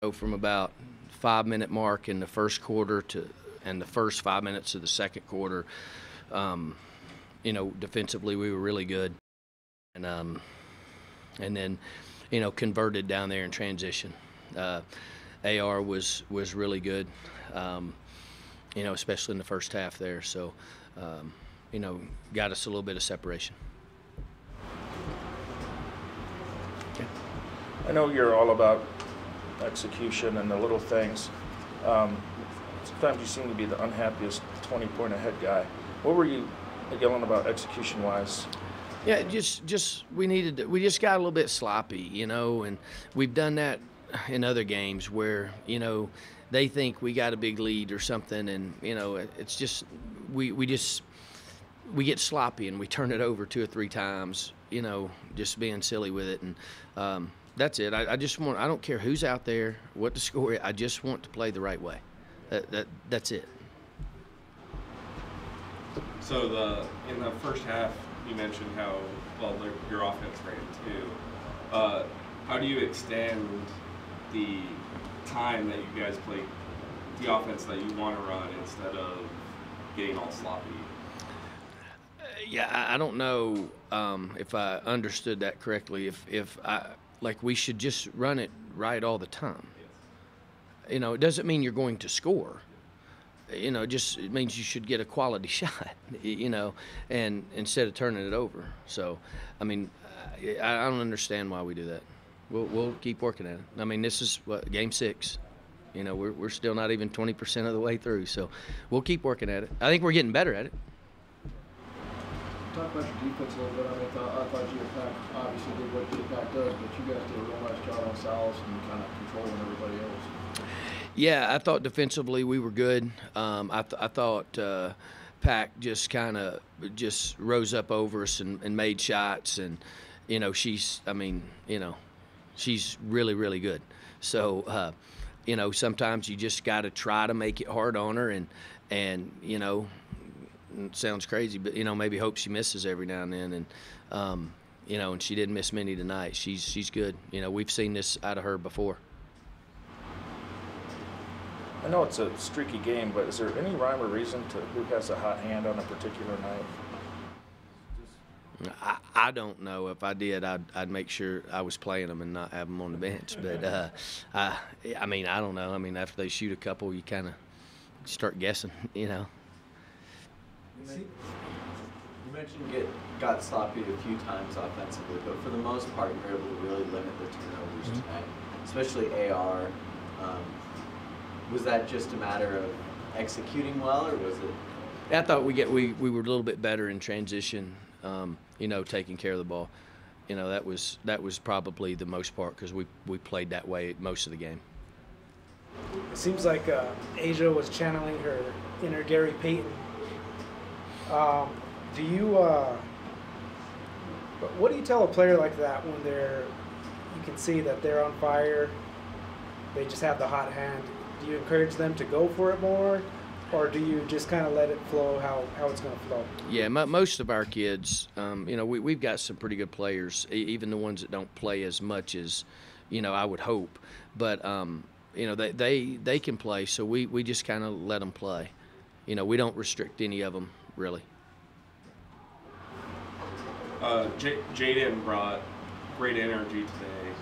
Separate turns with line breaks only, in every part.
Go from about 5-minute mark in the first quarter and the first 5 minutes of the second quarter, defensively we were really good, and then converted down there in transition. AR was really good, especially in the first half there. So, got us a little bit of separation.
Yeah. I know you're all about execution and the little things. Sometimes you seem to be the unhappiest 20-point ahead guy. What were you yelling about execution-wise?
Yeah, we just got a little bit sloppy, and we've done that in other games where they think we got a big lead or something, and it's just we get sloppy and we turn it over 2 or 3 times, just being silly with it, and that's it. I don't care who's out there, what the score is. I just want to play the right way. That's it.
So in the first half, you mentioned how well your offense ran too. How do you extend the time that you guys play the offense that you want to run instead of getting all sloppy?
Yeah, I don't know if I understood that correctly. If we should just run it right all the time. It doesn't mean you're going to score. It means you should get a quality shot, and instead of turning it over. So, I don't understand why we do that. We'll keep working at it. This is game 6. We're still not even 20% of the way through. So, we'll keep working at it. I think we're getting better at it.
Talk about your defense a little bit. I thought Geopack obviously did what Geopack does, but you guys did a real nice job on Salas and kind of controlling everybody else.
Yeah, I thought defensively we were good. I thought Pack just kind of rose up over us and made shots, and she's really, really good. So sometimes you just got to try to make it hard on her, and it sounds crazy, but maybe hope she misses every now and then, and and she didn't miss many tonight. She's good. We've seen this out of her before.
I know it's a streaky game, but is there any rhyme or reason to who has a hot hand on a particular night?
I don't know. If I did, I'd make sure I was playing them and not have them on the bench. But I don't know. After they shoot a couple, you kind of start guessing.
You mentioned got sloppy a few times offensively, but for the most part, you're able to really limit the turnovers tonight, especially AR. Was that just a matter of executing well, or was it?
I thought we were a little bit better in transition, taking care of the ball. That was probably the most part, because we played that way most of the game.
It seems like Asia was channeling her inner Gary Payton. What do you tell a player like that when you can see that they're on fire, they just have the hot hand? Do you encourage them to go for it more, or do you just kind of let it flow how it's going to flow? Yeah,
most of our kids, we've got some pretty good players, even the ones that don't play as much as, I would hope. But, they can play, so we just kind of let them play. We don't restrict any of them, really.
Jaden brought great energy today.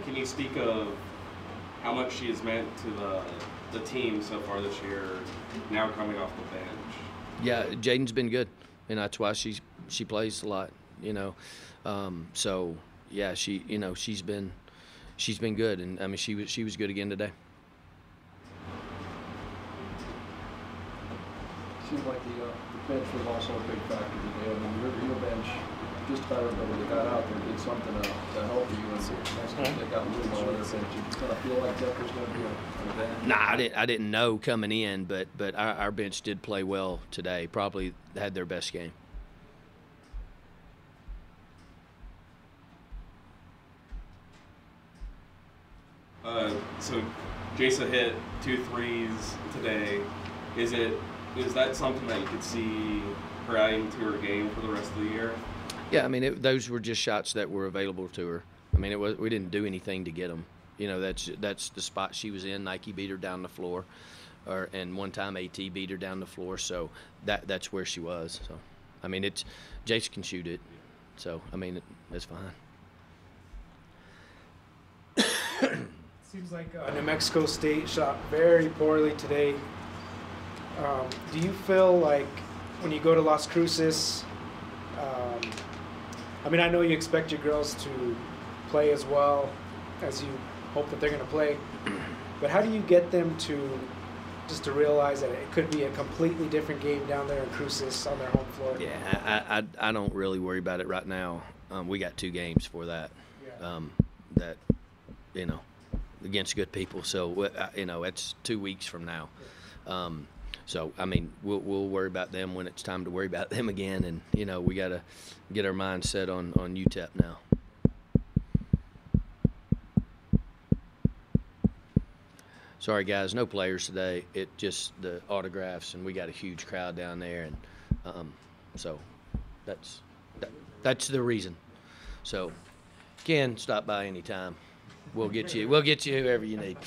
Can you speak of how much she has meant to the team so far this year, now coming off the bench? Yeah,
Jaden's been good, that's why she plays a lot. So yeah, she's been good, and she was good again today.
Seems like the bench was also a big factor today. Your bench, just about everybody that got out there did something to help you, and next time they got moved on their bench. You kind of feel like that there's going to be an advantage.
Nah, I didn't know coming in, but our bench did play well today. Probably had their best game.
So Jasa hit 2 threes today. Is that something that you could see her adding to her game for the rest of the year?
Yeah, those were just shots that were available to her. We didn't do anything to get them. You know, that's the spot she was in. Nike beat her down the floor, and one time AT beat her down the floor. So that's where she was. So, I mean, Jace can shoot it. So, I mean, it's fine.
Seems like New Mexico State shot very poorly today. Do you feel like when you go to Las Cruces, I mean, I know you expect your girls to play as well as you hope that they're going to play, but how do you get them to just to realize that it could be a completely different game down there in Cruces on their home floor?
Yeah, I don't really worry about it right now. We got 2 games for that.
Yeah.
That, you know, against good people. So, you know, it's 2 weeks from now. So, I mean, we'll worry about them when it's time to worry about them again. And, you know, we got to get our mind set on UTEP now. Sorry, guys, no players today. It just the autographs, and we got a huge crowd down there. And so that's the reason. So, Ken, stop by anytime. We'll get you whoever you need.